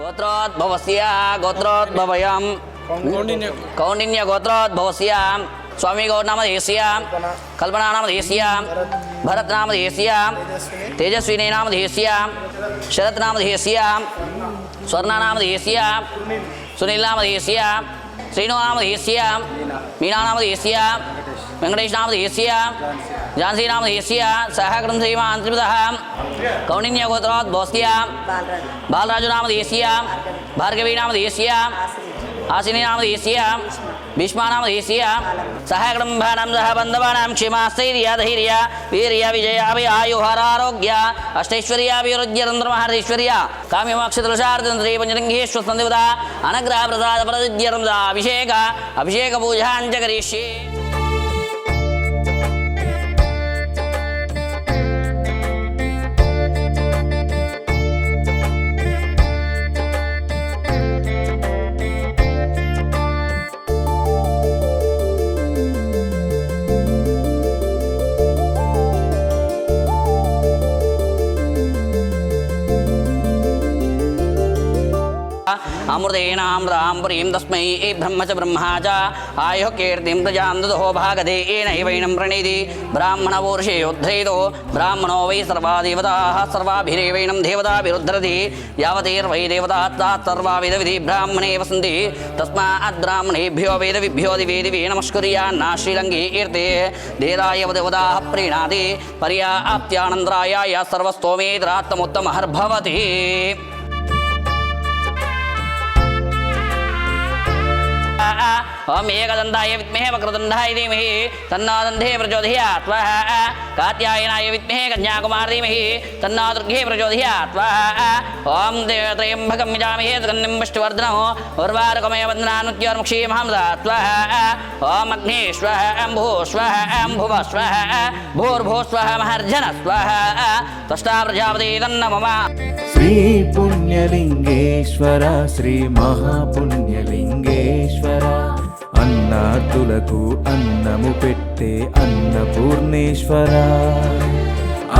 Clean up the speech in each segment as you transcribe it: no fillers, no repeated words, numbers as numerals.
गोत्रोद्भवस्य गोत्रोद्भवयं कौंडिन्य गोत्रोद्भवस्य स्वामी गौरनामधेयस्य कल्पनानामधेयस्य भरतनामधेयस्य तेजस्विनीनामधेयस्य शरतनामधेयस्य स्वर्णनामधेयस्य सुनीलनामधेयस्य श्रीनुनामधेयस्य मीनानामधेयस्य वेंकटेशनामधेयस्य झांसीनामधेयस्य सहकृतं श्रीमान् त्रिपदः कौंडिन्यगोत्रोद्भवस्य बालराजुनामधेयस्य भार्गवीनामधेयस्य आसिनीनामधेयस्य भीष्मानामधेयस्य सहकृतं भानं सह बन्धवानां क्षेमास्थैर्य धैर्य वीर्य विजयाभिआयुहारारोग्य अष्टैश्वर्याभिवृद्ध्यरन्द्रमहर्षैश्वर्य काम्यमोक्षतुलशार्दन्त्री पञ्चलिङ्गेश्वरदेवता अनुग्रहप्रसादप्रदिद्यरं अभिषेकपूजाञ्च करिष्ये। अमृतेनामृतां पुरीं तस्मै ब्रह्म च ब्रह्मा च आयुः कीर्तिं प्रजां ददो भागधेयेनैवैनं प्रणीति ब्राह्मणपूरुषयोद्धरेतो ब्राह्मणो वै सर्वा देवताः सर्वाभिरेवैनं देवताभिरुद्धरति यावतीर्वै देवतास्तात् सर्वा वेदविधि ब्राह्मणे वसन्ति तस्मात् ब्राह्मणेभ्यो वेदविभ्यो दिवे दिवे नमस्कुर्यान्न श्रीलङ्गे कीर्ते देदाय देवताः प्रीणाति पर्याप्त्यानन्तराय सर्वस्तोमेतरात्तमोत्तमहर्भवति। ओम एकदन्ताय विद्महे वक्रतुण्डाय धीमहि तन्नो दन्ते प्रचोदयात् स्वाहा कात्यायनाय विद्महे कन्याकुमारी धीमहि तन्नो दुर्गे प्रचोदयात् स्वाहा ओम त्र्यम्बकं यजामहे सुगन्धिं पुष्टिवर्धनम् उर्वारुकमेव वन्दनानुद्योर्मुक्षी महामदात् स्वाहा ओम अग्ने स्वाहा अम्भुः स्वाहा अम्भुवः स्वाहा भूर्भुवः स्वाहा महर्जन स्वाहा त्वष्टा प्रजापति तन्नो मम। श्री पुण्यलिंगेश्वर श्री महापुण्यलिंगेश्वर అన్నాతులకు అన్నము పెట్టే అన్నపూర్ణేశ్వర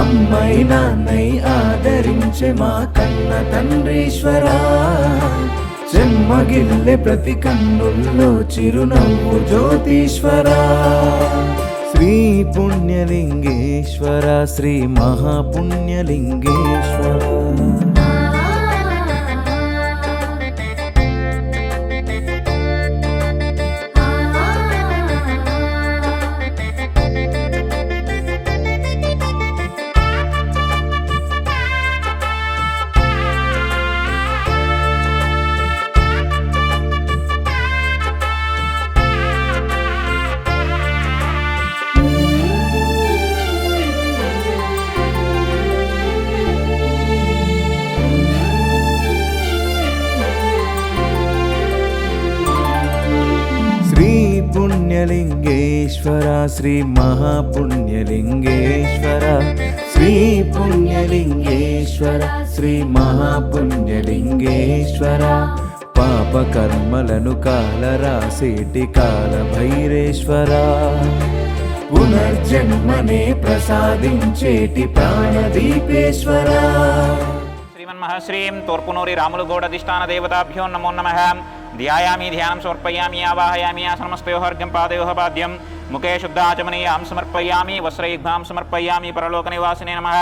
అమ్మై నాన్నై ఆదరించే మా కన్న తండ్రీశ్వర చెమ్మగిల్లె ప్రతి కన్నుల్లో చిరునవ్వు జ్యోతీశ్వర శ్రీ పుణ్యలింగేశ్వర శ్రీ మహాపుణ్యలింగేశ్వర। పుణ్యలింగేశ్వర శ్రీ మహాపుణ్యలింగేశ్వర శ్రీ పుణ్యలింగేశ్వర శ్రీ మహాపుణ్యలింగేశ్వర పాప కర్మలను కాలరాసేటి కాల భైరేశ్వర పునర్జన్మనే ప్రసాదించేటి ప్రాణదీపేశ్వర। శ్రీమన్మహశ్రీం తూర్పునూరి రాములగౌడ దేవతాభ్యో నమో నమః। ध्यायामि ध्यानं समर्पयामि आवाहयामि आसनमस्तयोः अर्घ्यं पादयोः पाद्यं मुखे शुद्धाचमनीयां समर्पयामि वस्त्रयुग्मां समर्पयामि परलोकनिवासिने नमः।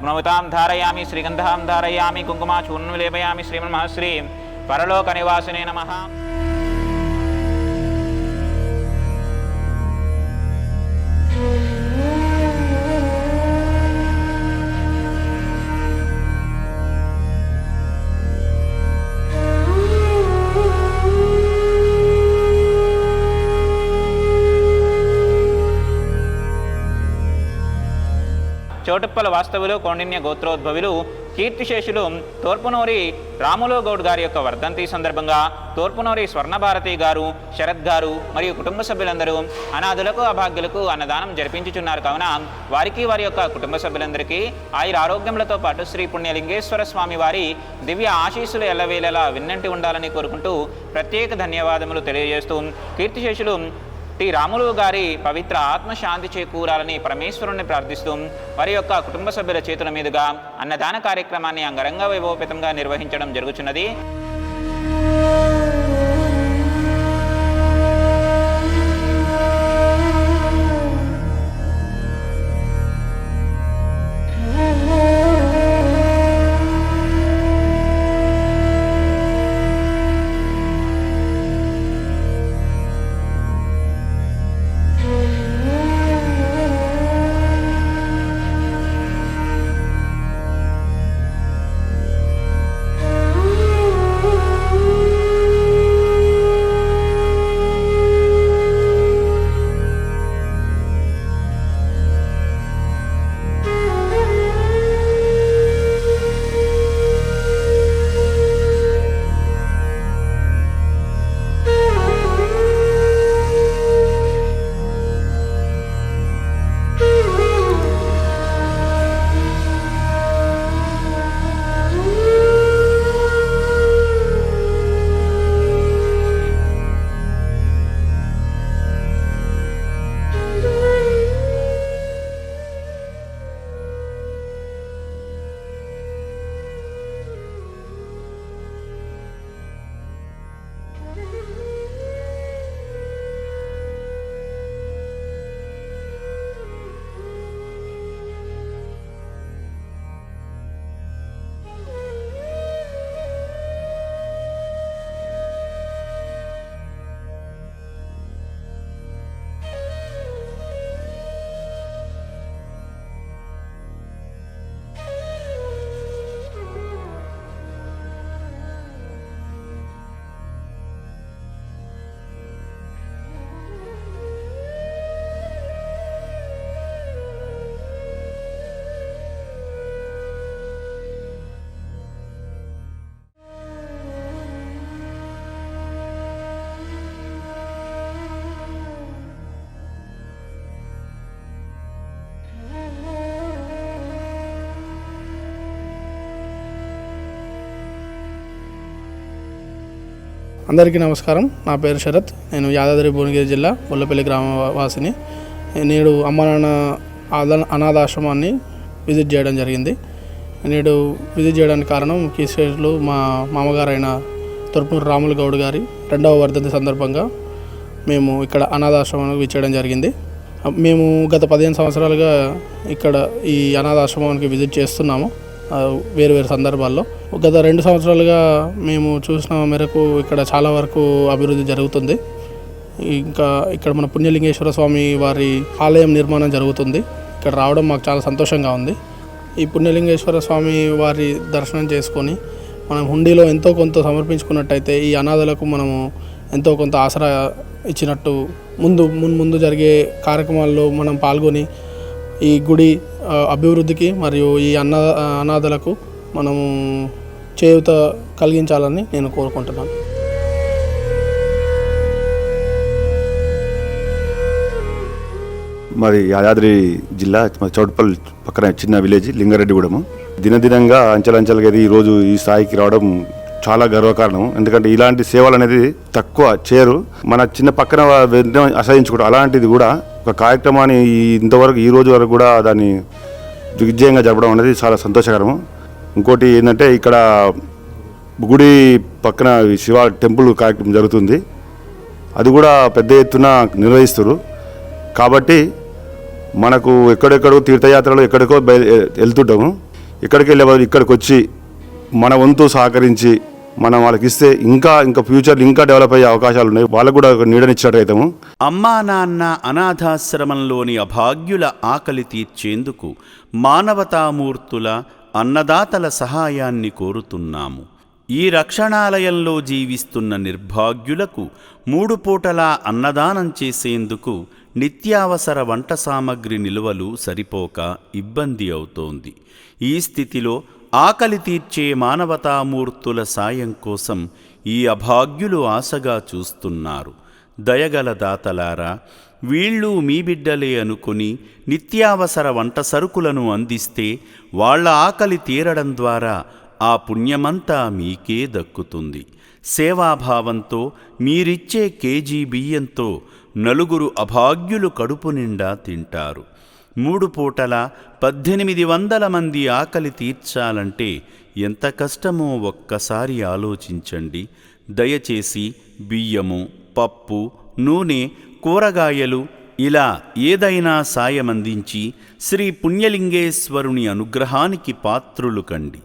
गुणवतां धारयामि श्रीगन्धां धारयामि कुङ्कुमाचूर्णं लेपयामि श्रीमन्महश्रीं परलोकनिवासिने नमः। చోటుప్పల వాస్తవులు కౌండిన్య గోత్రోద్భవులు కీర్తిశేషులు తూర్పునూరి రాములు గౌడ్ గారి యొక్క వర్ధంతి సందర్భంగా తూర్పునూరి స్వర్ణభారతి గారు, శరత్ గారు మరియు కుటుంబ సభ్యులందరూ అనాథులకు అభాగ్యులకు అన్నదానం జరిపించుచున్నారు కావున వారికి వారి యొక్క కుటుంబ సభ్యులందరికీ ఆయుర ఆరోగ్యములతో పాటు శ్రీ పుణ్యలింగేశ్వర స్వామి వారి దివ్య ఆశీస్సులు ఎల్లవేళలా విన్నంటి ఉండాలని కోరుకుంటూ ప్రత్యేక ధన్యవాదములు తెలియజేస్తూ కీర్తిశేషులు టి రాములు గారి పవిత్ర ఆత్మశాంతి చేకూరాలని పరమేశ్వరుణ్ణి ప్రార్థిస్తూ వారి యొక్క కుటుంబ సభ్యుల చేతుల మీదుగా అన్నదాన కార్యక్రమాన్ని అంగరంగ వైభవపేతంగా నిర్వహించడం జరుగుతున్నది। అందరికీ నమస్కారం. నా పేరు శరత్. నేను యాదాద్రి భువనగిరి జిల్లా ముల్లపల్లి గ్రామ వాసిని. నేడు అమ్మ నాన్న అనాథాశ్రమాన్ని విజిట్ చేయడం జరిగింది. నేడు విజిట్ చేయడానికి కారణం ముఖ్య విశేషాలు మా మామగారైన తొర్పూరు రాములు గౌడ్ గారి 2వ వర్ధంతి సందర్భంగా మేము ఇక్కడ అనాథాశ్రమానికి విజిట్ చేయడం జరిగింది. మేము గత 15 సంవత్సరాలుగా ఇక్కడ ఈ అనాథాశ్రమానికి విజిట్ చేస్తున్నాము వేరు సందర్భాల్లో. గత 2 సంవత్సరాలుగా మేము చూసిన మేరకు ఇక్కడ చాలా వరకు అభివృద్ధి జరుగుతుంది. ఇంకా ఇక్కడ మన పుణ్యలింగేశ్వర స్వామి వారి ఆలయం నిర్మాణం జరుగుతుంది. ఇక్కడ రావడం మాకు చాలా సంతోషంగా ఉంది. ఈ పుణ్యలింగేశ్వర స్వామి వారి దర్శనం చేసుకొని మనం హుండీలో ఎంతో కొంత సమర్పించుకున్నట్టయితే ఈ అనాథలకు మనము ఎంతో కొంత ఆసరా ఇచ్చినట్టు ముందు జరిగే కార్యక్రమాల్లో మనం పాల్గొని ఈ గుడి అభివృద్ధికి మరియు ఈ అనాథలకు మనము చేయూత కలిగించాలని నేను కోరుకుంటున్నాను. మరి యాదాద్రి జిల్లా చౌటుపల్లి పక్కన చిన్న విలేజ్ లింగారెడ్డిగూడెము. దినదినంగా అంచెలంచెలుగా ఈరోజు ఈ స్థాయికి రావడం చాలా గర్వకారణం. ఎందుకంటే ఇలాంటి సేవలు అనేది తక్కువ చేయరు. మన చిన్న పక్కన అసహించుకోవడం అలాంటిది కూడా ఒక కార్యక్రమాన్ని ఇంతవరకు ఈ రోజు వరకు కూడా దాన్ని దిగ్విజయంగా జరపడం అనేది చాలా సంతోషకరం. ఇంకోటి ఏంటంటే ఇక్కడ గుడి పక్కన శివ టెంపుల్ కార్యక్రమం జరుగుతుంది. అది కూడా పెద్ద ఎత్తున నిర్వహిస్తారు. కాబట్టి మనకు ఎక్కడెక్కడో తీర్థయాత్రలు ఎక్కడికో వెళ్తుంటాము. ఇక్కడికి వెళ్ళే వాళ్ళు ఇక్కడికి వచ్చి మన వంతు సహకరించి మనం వాళ్ళకి ఇస్తే ఇంకా ఫ్యూచర్లో ఇంకా డెవలప్ అయ్యే అవకాశాలు ఉన్నాయి. వాళ్ళకు కూడా నీడనిచ్చినట్టు అవుతాము. అమ్మా నాన్న అనాథాశ్రమంలోని అభాగ్యుల ఆకలి తీర్చేందుకు మానవతామూర్తుల అన్నదాతల సహాయాన్ని కోరుతున్నాము. ఈ రక్షణాలయంలో జీవిస్తున్న నిర్భాగ్యులకు 3 పూటలా అన్నదానం చేసేందుకు నిత్యావసర వంట సామగ్రి నిల్వలు సరిపోక ఇబ్బంది అవుతోంది. ఈ స్థితిలో ఆకలి తీర్చే మానవతామూర్తుల సాయం కోసం ఈ అభాగ్యులు ఆశగా చూస్తున్నారు. దయగల దాతలారా, వీళ్ళు మీ బిడ్డలే అనుకుని నిత్యావసర వంట సరుకులను అందిస్తే వాళ్ళ ఆకలి తీరడం ద్వారా ఆ పుణ్యమంతా మీకే దక్కుతుంది. సేవాభావంతో మీరిచ్చే కేజీ బియ్యంతో 4 అభాగ్యులు కడుపు నిండా తింటారు. 3 పూటల 1800 మంది ఆకలి తీర్చాలంటే ఎంత కష్టమో ఒక్కసారి ఆలోచించండి. దయచేసి బియ్యము, పప్పు, నూనె, కూరగాయలు ఇలా ఏదైనా సాయమందించి శ్రీ పుణ్యలింగేశ్వరుని అనుగ్రహానికి పాత్రులు కండి.